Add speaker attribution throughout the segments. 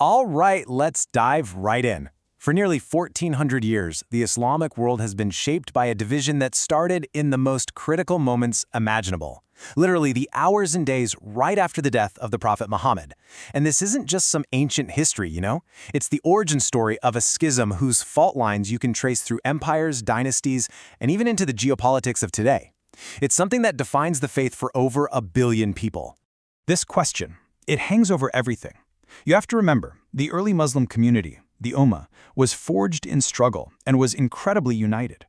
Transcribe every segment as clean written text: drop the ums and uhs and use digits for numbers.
Speaker 1: All right, let's dive right in. For nearly 1400 years, the Islamic world has been shaped by a division that started in the most critical moments imaginable. Literally the hours and days right after the death of the Prophet Muhammad. And this isn't just some ancient history, you know? It's the origin story of a schism whose fault lines you can trace through empires, dynasties, and even into the geopolitics of today. It's something that defines the faith for over 1 billion people.
Speaker 2: This question, it hangs over everything. You have to remember, the early Muslim community, the Ummah, was forged in struggle and was incredibly united.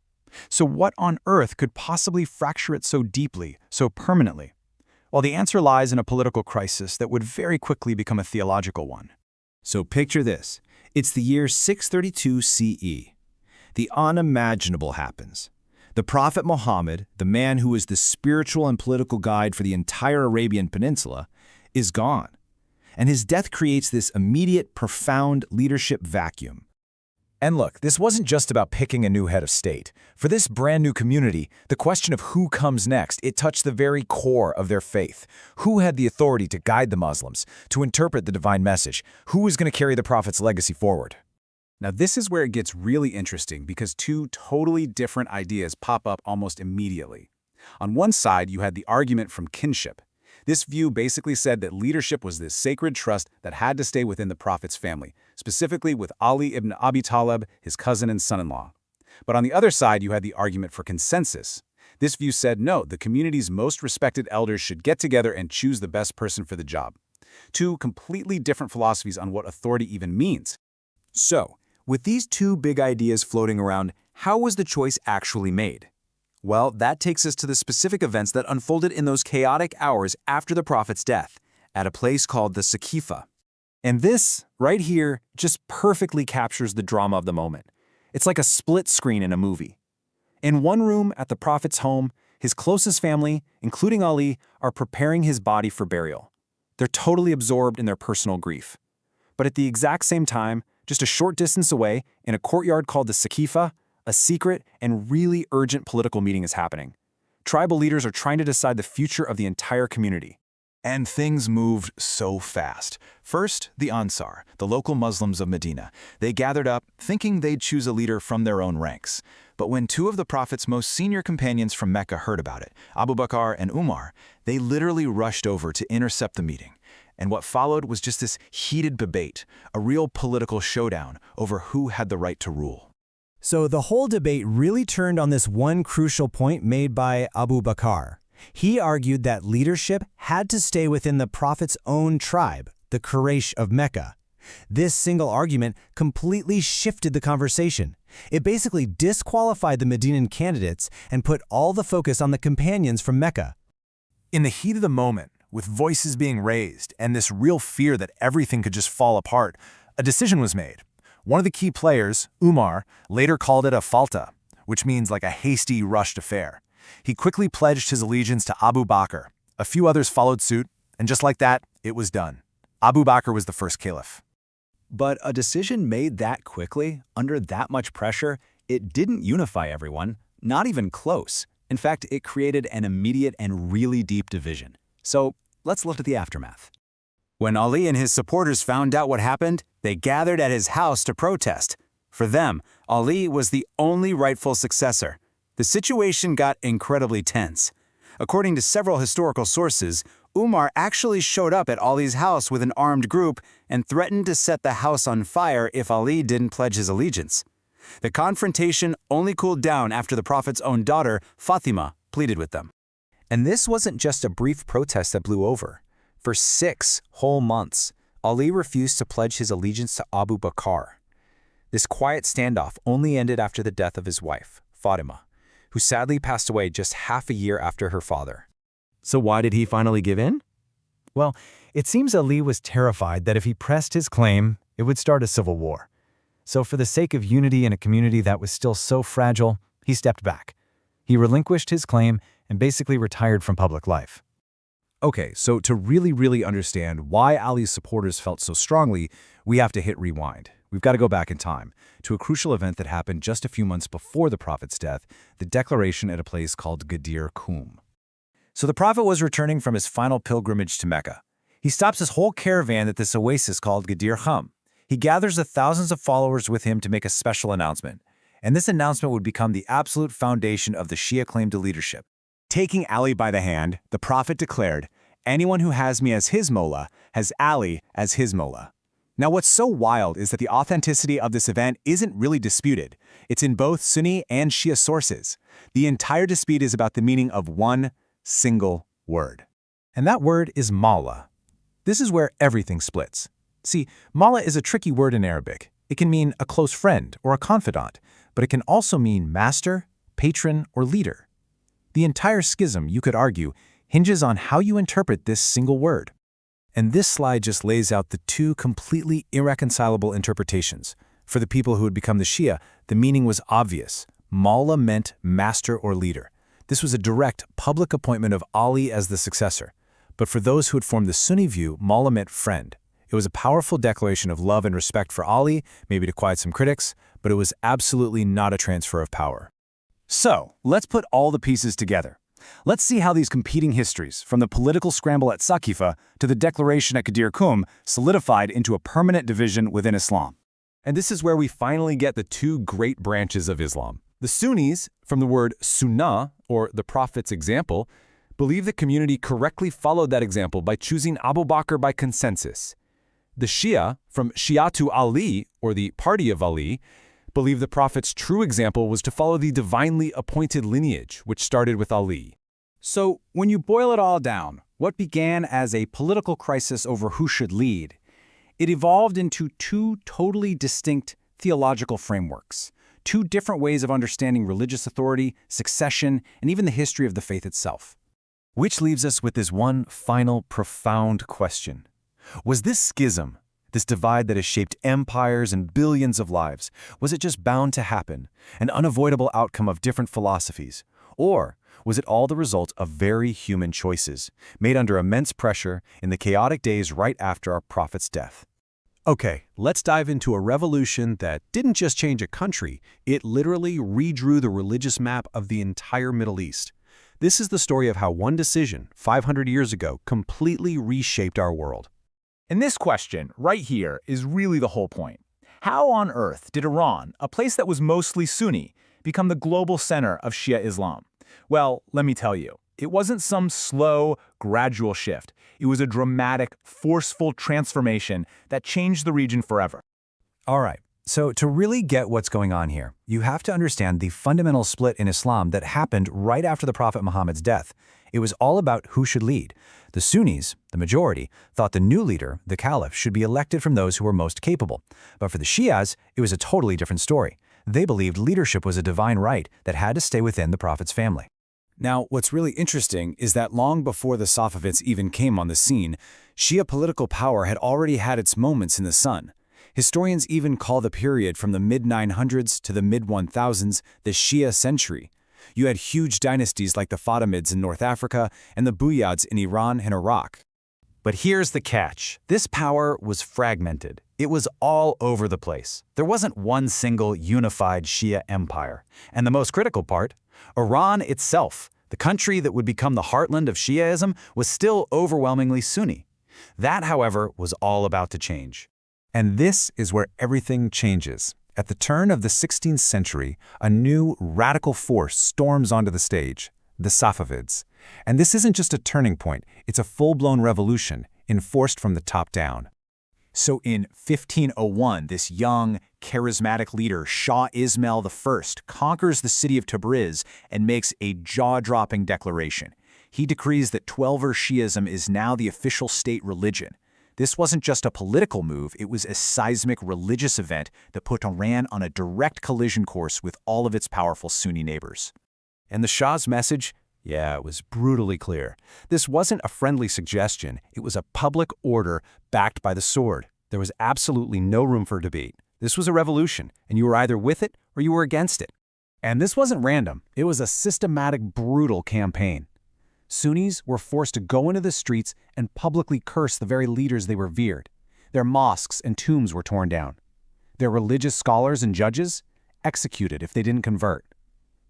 Speaker 2: So what on earth could possibly fracture it so deeply, so permanently? Well, the answer lies in a political crisis that would very quickly become a theological one.
Speaker 3: So picture this. It's the year 632 CE. The unimaginable happens. The Prophet Muhammad, the man who was the spiritual and political guide for the entire Arabian Peninsula, is gone. And his death creates this immediate, profound leadership vacuum.
Speaker 4: And look, this wasn't just about picking a new head of state. For this brand new community, the question of who comes next, it touched the very core of their faith. Who had the authority to guide the Muslims, to interpret the divine message? Who was going to carry the Prophet's legacy forward?
Speaker 1: Now this is where it gets really interesting because two totally different ideas pop up almost immediately. On one side, you had the argument from kinship. This view basically said that leadership was this sacred trust that had to stay within the Prophet's family, specifically with Ali ibn Abi Talib, his cousin and son-in-law. But on the other side, you had the argument for consensus. This view said no, the community's most respected elders should get together and choose the best person for the job. Two completely different philosophies on what authority even means.
Speaker 4: So, with these two big ideas floating around, how was the choice actually made? Well, that takes us to the specific events that unfolded in those chaotic hours after the Prophet's death, at a place called the Saqifa. And this, right here, just perfectly captures the drama of the moment. It's like a split screen in a movie. In one room at the Prophet's home, his closest family, including Ali, are preparing his body for burial. They're totally absorbed in their personal grief. But at the exact same time, just a short distance away, in a courtyard called the Saqifa, a secret and really urgent political meeting is happening. Tribal leaders are trying to decide the future of the entire community.
Speaker 2: And things moved so fast. First, the Ansar, the local Muslims of Medina. They gathered up, thinking they'd choose a leader from their own ranks. But when two of the Prophet's most senior companions from Mecca heard about it, Abu Bakr and Umar, they literally rushed over to intercept the meeting. And what followed was just this heated debate, a real political showdown over who had the right to rule.
Speaker 5: So the whole debate really turned on this one crucial point made by Abu Bakr. He argued that leadership had to stay within the Prophet's own tribe, the Quraysh of Mecca. This single argument completely shifted the conversation. It basically disqualified the Medinan candidates and put all the focus on the companions from Mecca.
Speaker 4: In the heat of the moment, with voices being raised and this real fear that everything could just fall apart, a decision was made. One of the key players, Umar, later called it a falta, which means like a hasty, rushed affair. He quickly pledged his allegiance to Abu Bakr. A few others followed suit, and just like that, it was done. Abu Bakr was the first caliph.
Speaker 3: But a decision made that quickly, under that much pressure, it didn't unify everyone, not even close. In fact, it created an immediate and really deep division. So let's look at the aftermath.
Speaker 1: When Ali and his supporters found out what happened, they gathered at his house to protest. For them, Ali was the only rightful successor. The situation got incredibly tense. According to several historical sources, Umar actually showed up at Ali's house with an armed group and threatened to set the house on fire if Ali didn't pledge his allegiance. The confrontation only cooled down after the Prophet's own daughter, Fatima, pleaded with them.
Speaker 4: And this wasn't just a brief protest that blew over. For 6 whole months, Ali refused to pledge his allegiance to Abu Bakr. This quiet standoff only ended after the death of his wife, Fatima, who sadly passed away just half a year after her father.
Speaker 1: So why did he finally give in?
Speaker 5: Well, it seems Ali was terrified that if he pressed his claim, it would start a civil war. So for the sake of unity in a community that was still so fragile, he stepped back. He relinquished his claim and basically retired from public life.
Speaker 1: Okay, so to really understand why Ali's supporters felt so strongly, we have to hit rewind. We've got to go back in time to a crucial event that happened just a few months before the Prophet's death, the declaration at a place called Ghadir Khumm. So the Prophet was returning from his final pilgrimage to Mecca. He stops his whole caravan at this oasis called Ghadir Khumm.
Speaker 4: He gathers the thousands of followers with him to make a special announcement. And this announcement would become the absolute foundation of the Shia claim to leadership.
Speaker 1: Taking Ali by the hand, the Prophet declared, "Anyone who has me as his Mullah has Ali as his Mullah." Now what's so wild is that the authenticity of this event isn't really disputed. It's in both Sunni and Shia sources. The entire dispute is about the meaning of one single word.
Speaker 3: And that word is Mawla. This is where everything splits. See, Mawla is a tricky word in Arabic. It can mean a close friend or a confidant, but it can also mean master, patron, or leader. The entire schism, you could argue, hinges on how you interpret this single word. And this slide just lays out the two completely irreconcilable interpretations. For the people who had become the Shia, the meaning was obvious. Mawla meant master or leader. This was a direct, public appointment of Ali as the successor. But for those who had formed the Sunni view, Mawla meant friend. It was a powerful declaration of love and respect for Ali, maybe to quiet some critics, but it was absolutely not a transfer of power.
Speaker 1: So, let's put all the pieces together. Let's see how these competing histories, from the political scramble at Saqifa to the declaration at Ghadir Khumm, solidified into a permanent division within Islam.
Speaker 2: And this is where we finally get the two great branches of Islam. The Sunnis, from the word sunnah, or the Prophet's example, believe the community correctly followed that example by choosing Abu Bakr by consensus. The Shia, from Shi'atu Ali, or the party of Ali, believe the Prophet's true example was to follow the divinely appointed lineage, which started with Ali.
Speaker 1: So, when you boil it all down, what began as a political crisis over who should lead, it evolved into two totally distinct theological frameworks, two different ways of understanding religious authority, succession, and even the history of the faith itself.
Speaker 4: Which leaves us with this one final, profound question. Was this schism, this divide that has shaped empires and billions of lives, was it just bound to happen, an unavoidable outcome of different philosophies? Or was it all the result of very human choices, made under immense pressure in the chaotic days right after our Prophet's death?
Speaker 3: Okay, let's dive into a revolution that didn't just change a country, it literally redrew the religious map of the entire Middle East. This is the story of how one decision, 500 years ago, completely reshaped our world.
Speaker 6: And this question, right here, is really the whole point. How on earth did Iran, a place that was mostly Sunni, become the global center of Shia Islam? Well, let me tell you, it wasn't some slow, gradual shift. It was a dramatic, forceful transformation that changed the region forever.
Speaker 4: All right, so to really get what's going on here, you have to understand the fundamental split in Islam that happened right after the Prophet Muhammad's death. It was all about who should lead. The Sunnis, the majority, thought the new leader, the Caliph, should be elected from those who were most capable. But for the Shias, it was a totally different story. They believed leadership was a divine right that had to stay within the Prophet's family.
Speaker 1: Now, what's really interesting is that long before the Safavids even came on the scene, Shia political power had already had its moments in the sun. Historians even call the period from the mid-900s to the mid-1000s the Shia century. You had huge dynasties like the Fatimids in North Africa and the Buyids in Iran and Iraq.
Speaker 4: But here's the catch. This power was fragmented. It was all over the place. There wasn't one single unified Shia empire. And the most critical part, Iran itself, the country that would become the heartland of Shiaism, was still overwhelmingly Sunni. That, however, was all about to change.
Speaker 3: And this is where everything changes. At the turn of the 16th century, a new, radical force storms onto the stage, the Safavids. And this isn't just a turning point, it's a full-blown revolution, enforced from the top down.
Speaker 1: So in 1501, this young, charismatic leader, Shah Ismail I, conquers the city of Tabriz and makes a jaw-dropping declaration. He decrees that TwelverShi'ism is now the official state religion. This wasn't just a political move, it was a seismic religious event that put Iran on a direct collision course with all of its powerful Sunni neighbors.
Speaker 3: And the Shah's message? Yeah, it was brutally clear. This wasn't a friendly suggestion, it was a public order backed by the sword. There was absolutely no room for debate. This was a revolution, and you were either with it or you were against it.
Speaker 1: And this wasn't random, it was a systematic, brutal campaign. Sunnis were forced to go into the streets and publicly curse the very leaders they revered. Their mosques and tombs were torn down. Their religious scholars and judges executed if they didn't convert.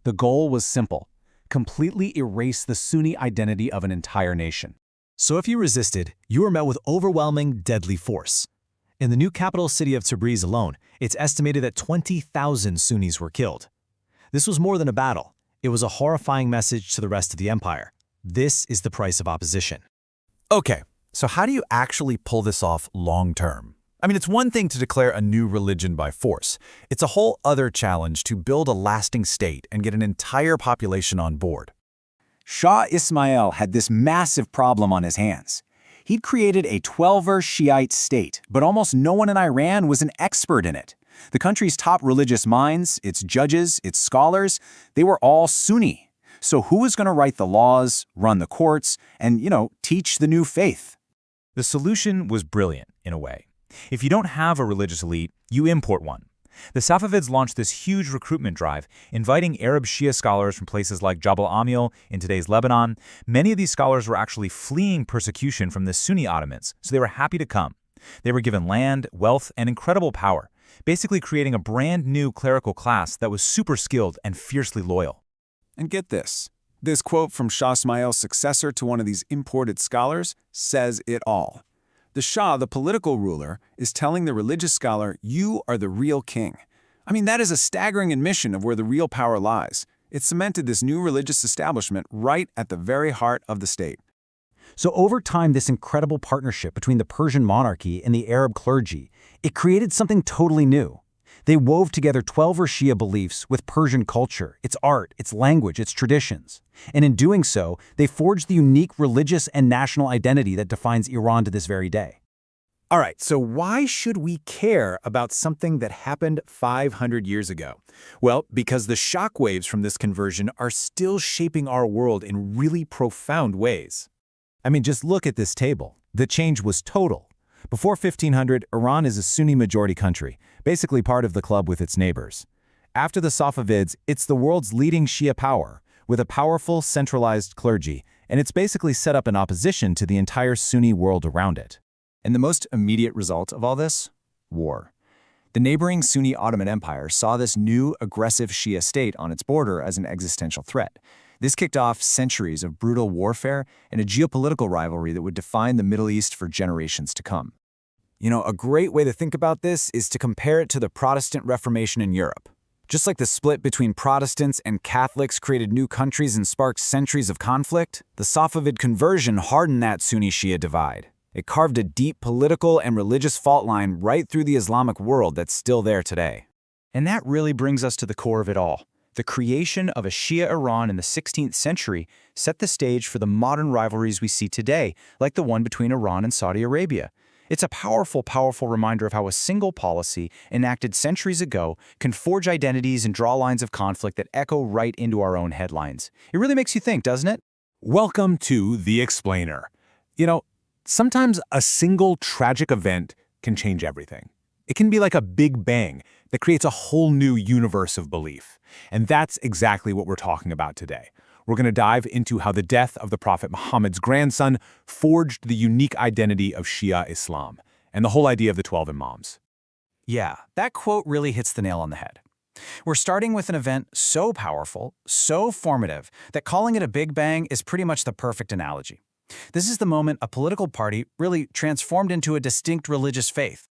Speaker 1: The goal was simple: completely erase the Sunni identity of an entire nation.
Speaker 5: So if you resisted, you were met with overwhelming, deadly force. In the new capital city of Tabriz alone, it's estimated that 20,000 Sunnis were killed. This was more than a battle. It was a horrifying message to the rest of the empire. This is the price of opposition.
Speaker 2: Okay, so how do you actually pull this off long-term? I mean, it's one thing to declare a new religion by force. It's a whole other challenge to build a lasting state and get an entire population on board.
Speaker 4: Shah Ismail had this massive problem on his hands. He'd created a 12er Shiite state, but almost no one in Iran was an expert in it. The country's top religious minds, its judges, its scholars, they were all Sunni. So who was going to write the laws, run the courts, and, teach the new faith?
Speaker 6: The solution was brilliant, in a way. If you don't have a religious elite, you import one. The Safavids launched this huge recruitment drive, inviting Arab Shia scholars from places like Jabal Amil in today's Lebanon. Many of these scholars were actually fleeing persecution from the Sunni Ottomans, so they were happy to come. They were given land, wealth, and incredible power, basically creating a brand new clerical class that was super skilled and fiercely loyal.
Speaker 1: And get this. This quote from Shah Ismail's successor to one of these imported scholars says it all. The Shah, the political ruler, is telling the religious scholar, you are the real king. I mean, that is a staggering admission of where the real power lies. It cemented this new religious establishment right at the very heart of the state.
Speaker 4: So over time, this incredible partnership between the Persian monarchy and the Arab clergy, it created something totally new. They wove together 12er Shia beliefs with Persian culture, its art, its language, its traditions. And in doing so, they forged the unique religious and national identity that defines Iran to this very day.
Speaker 2: All right, so why should we care about something that happened 500 years ago? Well, because the shockwaves from this conversion are still shaping our world in really profound ways.
Speaker 3: I mean, just look at this table. The change was total. Before 1500, Iran is a Sunni-majority country, basically part of the club with its neighbors. After the Safavids, it's the world's leading Shia power, with a powerful, centralized clergy, and it's basically set up in opposition to the entire Sunni world around it.
Speaker 4: And the most immediate result of all this? War. The neighboring Sunni Ottoman Empire saw this new, aggressive Shia state on its border as an existential threat. This kicked off centuries of brutal warfare and a geopolitical rivalry that would define the Middle East for generations to come. A great way to think about this is to compare it to the Protestant Reformation in Europe. Just like the split between Protestants and Catholics created new countries and sparked centuries of conflict, the Safavid conversion hardened that Sunni-Shia divide. It carved a deep political and religious fault line right through the Islamic world that's still there today.
Speaker 6: And that really brings us to the core of it all. The creation of a Shia Iran in the 16th century set the stage for the modern rivalries we see today, like the one between Iran and Saudi Arabia. It's a powerful, powerful reminder of how a single policy enacted centuries ago can forge identities and draw lines of conflict that echo right into our own headlines. It really makes you think, doesn't it?
Speaker 1: Welcome to The Explainer. Sometimes a single tragic event can change everything. It can be like a big bang that creates a whole new universe of belief. And that's exactly what we're talking about today. We're going to dive into how the death of the Prophet Muhammad's grandson forged the unique identity of Shia Islam and the whole idea of the 12 Imams.
Speaker 4: Yeah, that quote really hits the nail on the head. We're starting with an event so powerful, so formative, that calling it a big bang is pretty much the perfect analogy. This is the moment a political party really transformed into a distinct religious faith.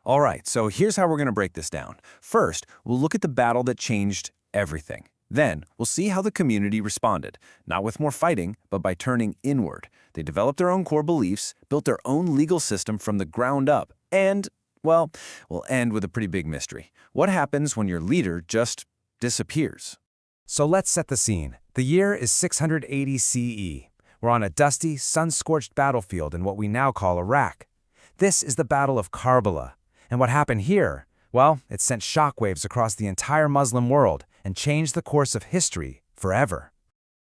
Speaker 4: All right, so here's how we're going to break this down. First, we'll look at the battle that changed everything. Then, we'll see how the community responded, not with more fighting, but by turning inward. They developed their own core beliefs, built their own legal system from the ground up, and, well, we'll end with a pretty big mystery. What happens when your leader just disappears?
Speaker 5: So let's set the scene. The year is 680 CE. We're on a dusty, sun-scorched battlefield in what we now call Iraq. This is the Battle of Karbala. And what happened here? Well, it sent shockwaves across the entire Muslim world and changed the course of history forever.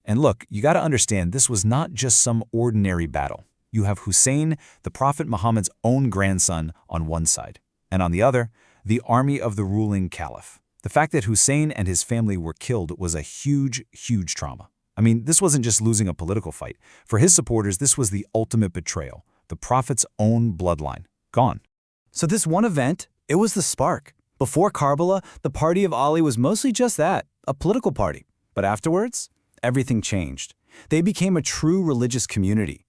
Speaker 4: And look, you got to understand, this was not just some ordinary battle. You have Husayn, the Prophet Muhammad's own grandson, on one side, and on the other, the army of the ruling caliph. The fact that Husayn and his family were killed was a huge, huge trauma. I mean, this wasn't just losing a political fight. For his supporters, this was the ultimate betrayal. The Prophet's own bloodline, gone. So this one event, it was the spark. Before Karbala, the party of Ali was mostly just that, a political party. But afterwards, everything changed. They became a true religious community.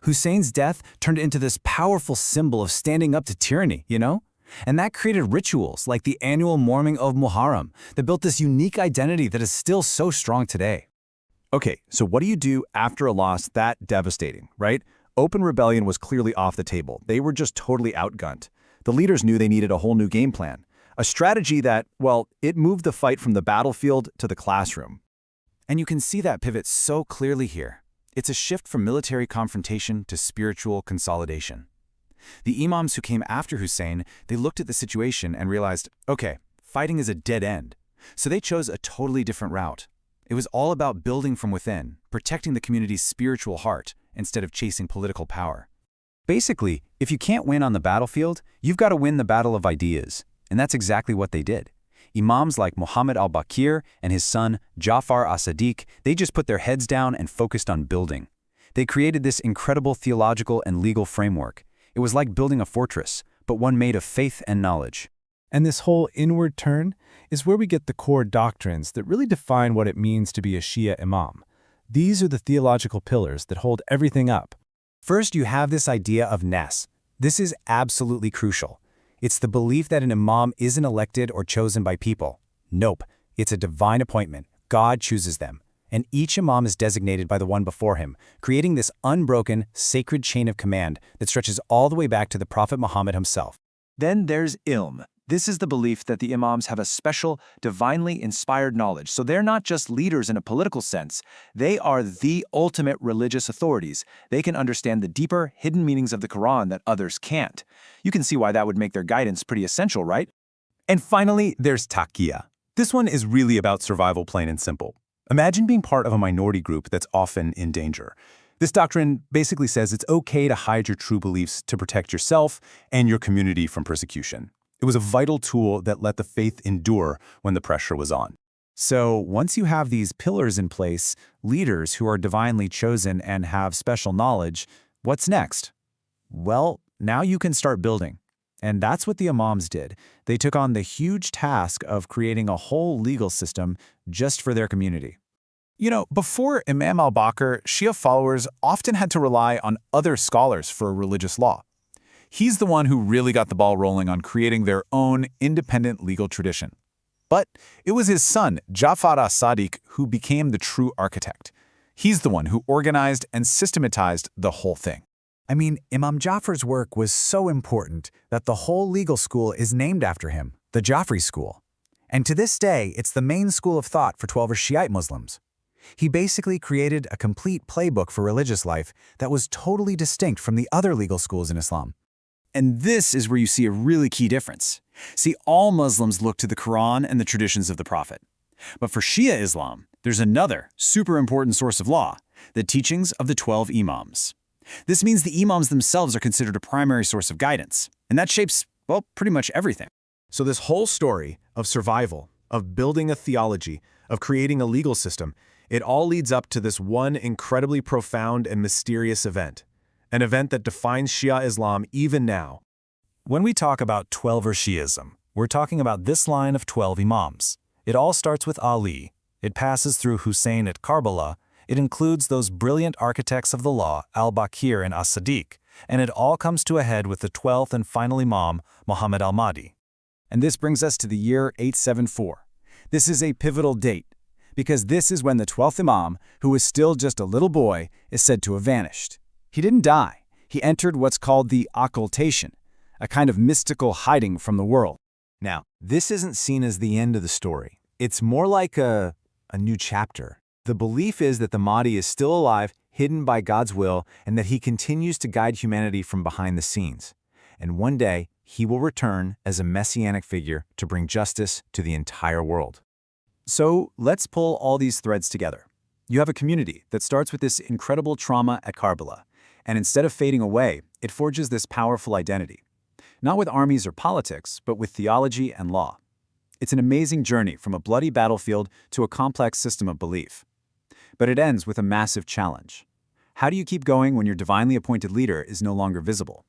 Speaker 3: Hussein's death turned into this powerful symbol of standing up to tyranny, you know? And that created rituals like the annual mourning of Muharram that built this unique identity that is still so strong today.
Speaker 2: Okay, so what do you do after a loss that devastating, right? Open rebellion was clearly off the table. They were just totally outgunned. The leaders knew they needed a whole new game plan. A strategy that, well, it moved the fight from the battlefield to the classroom.
Speaker 3: And you can see that pivot so clearly here. It's a shift from military confrontation to spiritual consolidation. The imams who came after Hussein, they looked at the situation and realized, okay, fighting is a dead end. So they chose a totally different route. It was all about building from within, protecting the community's spiritual heart, instead of chasing political power. Basically, if you can't win on the battlefield, you've got to win the battle of ideas. And that's exactly what they did. Imams like Muhammad al-Baqir and his son, Ja'far as-Sadiq, they just put their heads down and focused on building. They created this incredible theological and legal framework. It was like building a fortress, but one made of faith and knowledge.
Speaker 5: And this whole inward turn is where we get the core doctrines that really define what it means to be a Shia Imam. These are the theological pillars that hold everything up.
Speaker 3: First, you have this idea of Nass. This is absolutely crucial. It's the belief that an imam isn't elected or chosen by people. Nope, it's a divine appointment. God chooses them. And each imam is designated by the one before him, creating this unbroken, sacred chain of command that stretches all the way back to the Prophet Muhammad himself.
Speaker 4: Then there's ilm. This is the belief that the imams have a special, divinely inspired knowledge. So they're not just leaders in a political sense. They are the ultimate religious authorities. They can understand the deeper, hidden meanings of the Quran that others can't. You can see why that would make their guidance pretty essential, right?
Speaker 1: And finally, there's taqiyya. This one is really about survival, plain and simple. Imagine being part of a minority group that's often in danger. This doctrine basically says it's okay to hide your true beliefs to protect yourself and your community from persecution. It was a vital tool that let the faith endure when the pressure was on.
Speaker 3: So once you have these pillars in place, leaders who are divinely chosen and have special knowledge, what's next? Well, now you can start building. And that's what the imams did. They took on the huge task of creating a whole legal system just for their community.
Speaker 1: You know, before Imam al-Baqir, Shia followers often had to rely on other scholars for religious law. He's the one who really got the ball rolling on creating their own independent legal tradition. But it was his son, Ja'far as-Sadiq, who became the true architect. He's the one who organized and systematized the whole thing.
Speaker 3: I mean, Imam Ja'far's work was so important that the whole legal school is named after him, the Ja'fari school. And to this day, it's the main school of thought for Twelver Shiite Muslims. He basically created a complete playbook for religious life that was totally distinct from the other legal schools in Islam. And this is where you see a really key difference. See, all Muslims look to the Quran and the traditions of the Prophet. But for Shia Islam, there's another super important source of law, the teachings of the 12 Imams. This means the Imams themselves are considered a primary source of guidance, and that shapes, well, pretty much everything.
Speaker 2: So this whole story of survival, of building a theology, of creating a legal system, it all leads up to this one incredibly profound and mysterious event. An event that defines Shia Islam even now.
Speaker 5: When we talk about TwelverShi'ism, we're talking about this line of 12 Imams. It all starts with Ali. It passes through Husayn at Karbala. It includes those brilliant architects of the law, al-Baqir and as-Sadiq. And it all comes to a head with the 12th and final Imam, Muhammad al-Mahdi.
Speaker 3: And this brings us to the year 874. This is a pivotal date, because this is when the 12th Imam, who was still just a little boy, is said to have vanished. He didn't die. He entered what's called the Occultation, a kind of mystical hiding from the world.
Speaker 4: Now, this isn't seen as the end of the story. It's more like a new chapter. The belief is that the Mahdi is still alive, hidden by God's will, and that he continues to guide humanity from behind the scenes. And one day, he will return as a messianic figure to bring justice to the entire world.
Speaker 3: So let's pull all these threads together. You have a community that starts with this incredible trauma at Karbala, and instead of fading away, it forges this powerful identity. Not with armies or politics, but with theology and law. It's an amazing journey from a bloody battlefield to a complex system of belief. But it ends with a massive challenge. How do you keep going when your divinely appointed leader is no longer visible?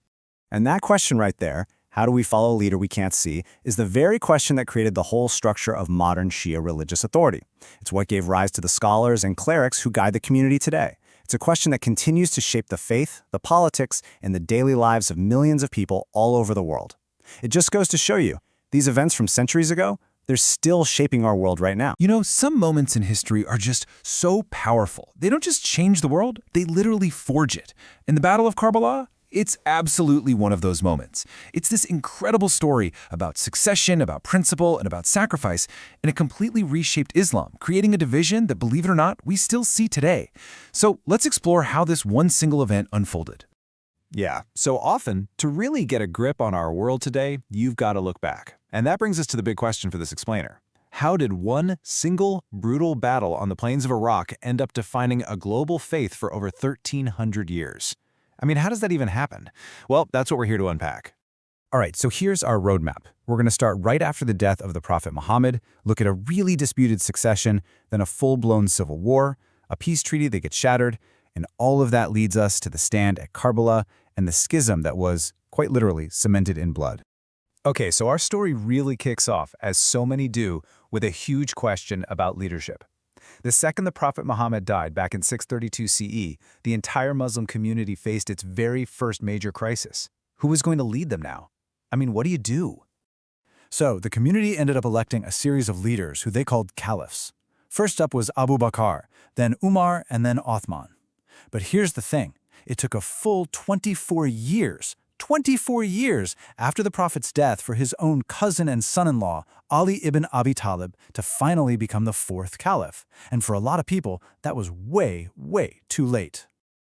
Speaker 3: And that question right there, how do we follow a leader we can't see, is the very question that created the whole structure of modern Shia religious authority. It's what gave rise to the scholars and clerics who guide the community today.
Speaker 7: It's a question that continues to shape the faith, the politics, and the daily lives of millions of people all over the world. It just goes to show you, these events from centuries ago, they're still shaping our world right now.
Speaker 3: You know, some moments in history are just so powerful. They don't just change the world, they literally forge it. In the Battle of Karbala, it's absolutely one of those moments. It's this incredible story about succession, about principle, and about sacrifice, and it completely reshaped Islam, creating a division that, believe it or not, we still see today. So let's explore how this one single event unfolded.
Speaker 2: Yeah, so often, to really get a grip on our world today, you've got to look back. And that brings us to the big question for this explainer. How did one single, brutal battle on the plains of Iraq end up defining a global faith for over 1,300 years? I mean, how does that even happen? Well, that's what we're here to unpack.
Speaker 7: All right, so here's our roadmap. We're going to start right after the death of the Prophet Muhammad, look at a really disputed succession, then a full-blown civil war, a peace treaty that gets shattered, and all of that leads us to the stand at Karbala and the schism that was, quite literally, cemented in blood.
Speaker 1: Okay, so our story really kicks off, as so many do, with a huge question about leadership. The second the Prophet Muhammad died back in 632 CE, the entire Muslim community faced its very first major crisis. Who was going to lead them now? I mean, what do you do?
Speaker 7: So, the community ended up electing a series of leaders who they called caliphs. First up was Abu Bakr, then Umar, and then Uthman. But here's the thing. It took a full 24 years after the Prophet's death for his own cousin and son-in-law, Ali ibn Abi Talib, to finally become the fourth caliph. And for a lot of people, that was way, way too late.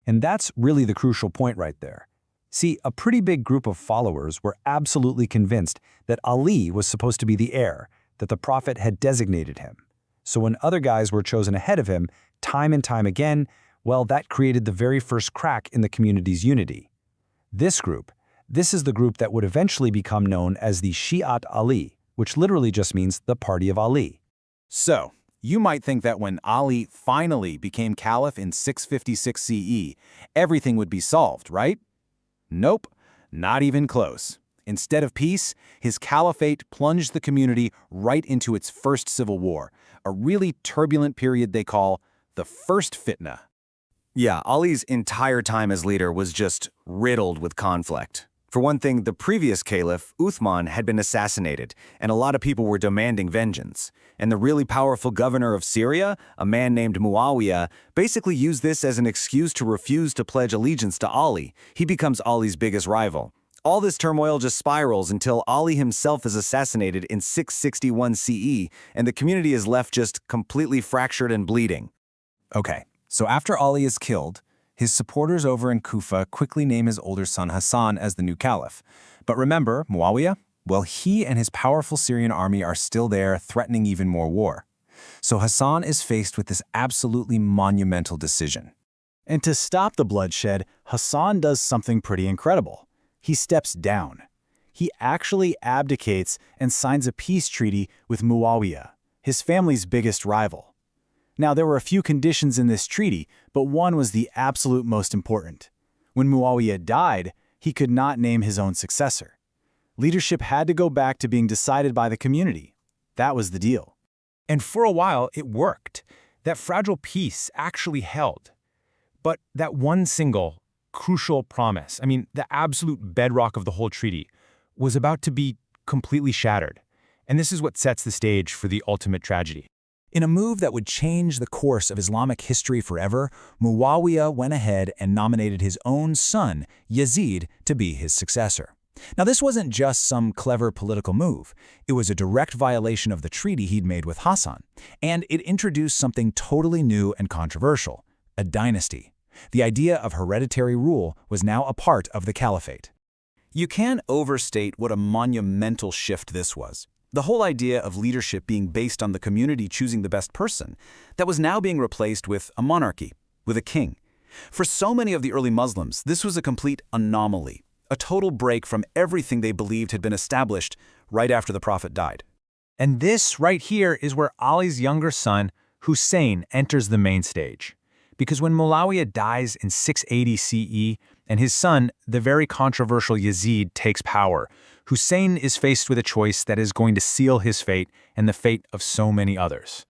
Speaker 4: And that's really the crucial point right there. See, a pretty big group of followers were absolutely convinced that Ali was supposed to be the heir, that the Prophet had designated him. So when other guys were chosen ahead of him, time and time again, well, that created the very first crack in the community's unity. This is the group that would eventually become known as the Shi'at Ali, which literally just means the Party of Ali.
Speaker 2: So, you might think that when Ali finally became caliph in 656 CE, everything would be solved, right? Nope, not even close. Instead of peace, his caliphate plunged the community right into its first civil war, a really turbulent period they call the First Fitna.
Speaker 4: Yeah, Ali's entire time as leader was just riddled with conflict. For one thing, the previous caliph, Uthman, had been assassinated, and a lot of people were demanding vengeance. And the really powerful governor of Syria, a man named Muawiyah, basically used this as an excuse to refuse to pledge allegiance to Ali. He becomes Ali's biggest rival. All this turmoil just spirals until Ali himself is assassinated in 661 CE, and the community is left just completely fractured and bleeding.
Speaker 7: Okay, so after Ali is killed, his supporters over in Kufa quickly name his older son Hasan as the new caliph. But remember, Muawiyah? Well, he and his powerful Syrian army are still there, threatening even more war. So Hasan is faced with this absolutely monumental decision.
Speaker 8: And to stop the bloodshed, Hasan does something pretty incredible. He steps down. He actually abdicates and signs a peace treaty with Muawiyah, his family's biggest rival. Now, there were a few conditions in this treaty, but one was the absolute most important. When Muawiyah died, he could not name his own successor. Leadership had to go back to being decided by the community. That was the deal.
Speaker 6: And for a while, it worked. That fragile peace actually held. But that one single, crucial promise, the absolute bedrock of the whole treaty, was about to be completely shattered. And this is what sets the stage for the ultimate tragedy.
Speaker 3: In a move that would change the course of Islamic history forever, Muawiyah went ahead and nominated his own son, Yazid, to be his successor. Now, this wasn't just some clever political move. It was a direct violation of the treaty he'd made with Hasan, and it introduced something totally new and controversial, a dynasty. The idea of hereditary rule was now a part of the Caliphate.
Speaker 4: You can't overstate what a monumental shift this was. The whole idea of leadership being based on the community choosing the best person, that was now being replaced with a monarchy, with a king. For so many of the early Muslims, this was a complete anomaly, a total break from everything they believed had been established right after the Prophet died.
Speaker 6: And this right here is where Ali's younger son, Husayn, enters the main stage. Because when Muawiyah dies in 680 CE and his son, the very controversial Yazid, takes power, Husayn is faced with a choice that is going to seal his fate and the fate of so many others.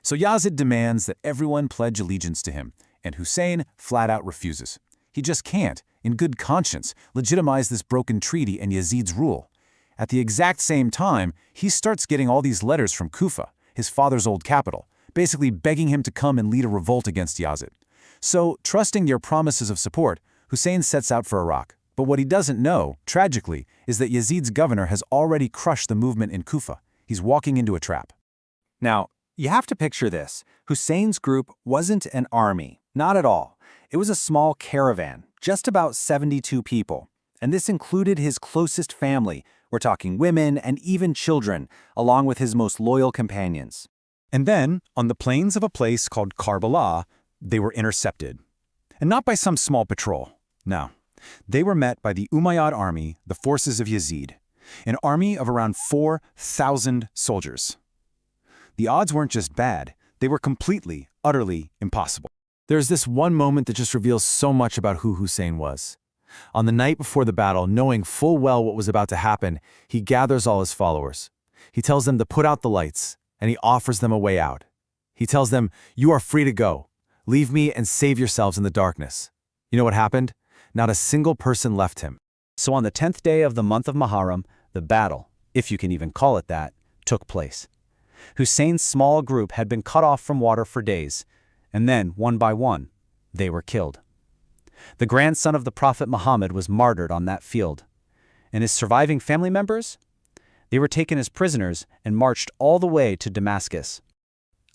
Speaker 7: So Yazid demands that everyone pledge allegiance to him,
Speaker 1: and Husayn flat out refuses. He just can't, in good conscience, legitimize this broken treaty and Yazid's rule. At the exact same time, he starts getting all these letters from Kufa, his father's old capital, basically begging him to come and lead a revolt against Yazid. So, trusting their promises of support, Husayn sets out for Iraq. But what he doesn't know, tragically, is that Yazid's governor has already crushed the movement in Kufa. He's walking into a trap.
Speaker 4: Now, you have to picture this. Husayn's group wasn't an army, not at all. It was a small caravan, just about 72 people. And this included his closest family. We're talking women and even children, along with his most loyal companions.
Speaker 8: And then, on the plains of a place called Karbala, they were intercepted. And not by some small patrol. No. They were met by the Umayyad army, the forces of Yazid, an army of around 4,000 soldiers. The odds weren't just bad, they were completely, utterly impossible.
Speaker 4: There's this one moment that just reveals so much about who Husayn was. On the night before the battle, knowing full well what was about to happen, he gathers all his followers. He tells them to put out the lights, and he offers them a way out. He tells them, "You are free to go. Leave me and save yourselves in the darkness." You know what happened? Not a single person left him.
Speaker 3: So on the 10th day of the month of Muharram, the battle, if you can even call it that, took place. Husayn's small group had been cut off from water for days, and then, one by one, they were killed. The grandson of the Prophet Muhammad was martyred on that field, and his surviving family members? They were taken as prisoners and marched all the way to Damascus.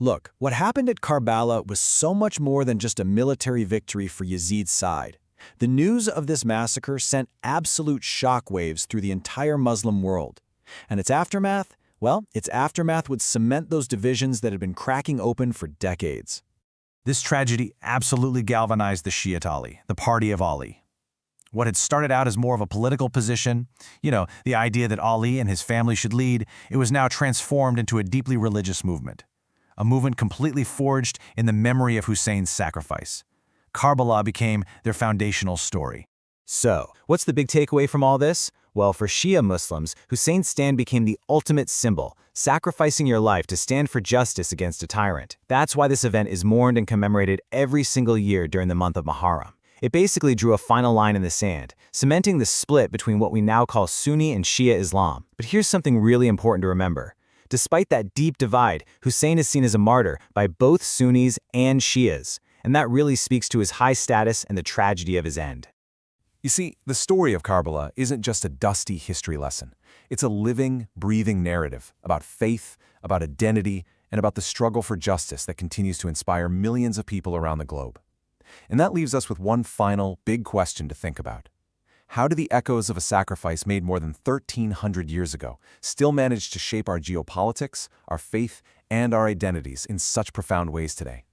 Speaker 5: Look, what happened at Karbala was so much more than just a military victory for Yazid's side. The news of this massacre sent absolute shockwaves through the entire Muslim world. And its aftermath? Well, its aftermath would cement those divisions that had been cracking open for decades.
Speaker 3: This tragedy absolutely galvanized the Shi'ite Ali, the party of Ali. What had started out as more of a political position, the idea that Ali and his family should lead, it was now transformed into a deeply religious movement. A movement completely forged in the memory of Husayn's sacrifice. Karbala became their foundational story.
Speaker 4: So, what's the big takeaway from all this? Well, for Shia Muslims, Husayn's stand became the ultimate symbol, sacrificing your life to stand for justice against a tyrant. That's why this event is mourned and commemorated every single year during the month of Muharram. It basically drew a final line in the sand, cementing the split between what we now call Sunni and Shia Islam. But here's something really important to remember. Despite that deep divide, Husayn is seen as a martyr by both Sunnis and Shias, and that really speaks to his high status and the tragedy of his end.
Speaker 1: You see, the story of Karbala isn't just a dusty history lesson. It's a living, breathing narrative about faith, about identity, and about the struggle for justice that continues to inspire millions of people around the globe. And that leaves us with one final, big question to think about. How do the echoes of a sacrifice made more than 1,300 years ago still manage to shape our geopolitics, our faith, and our identities in such profound ways today?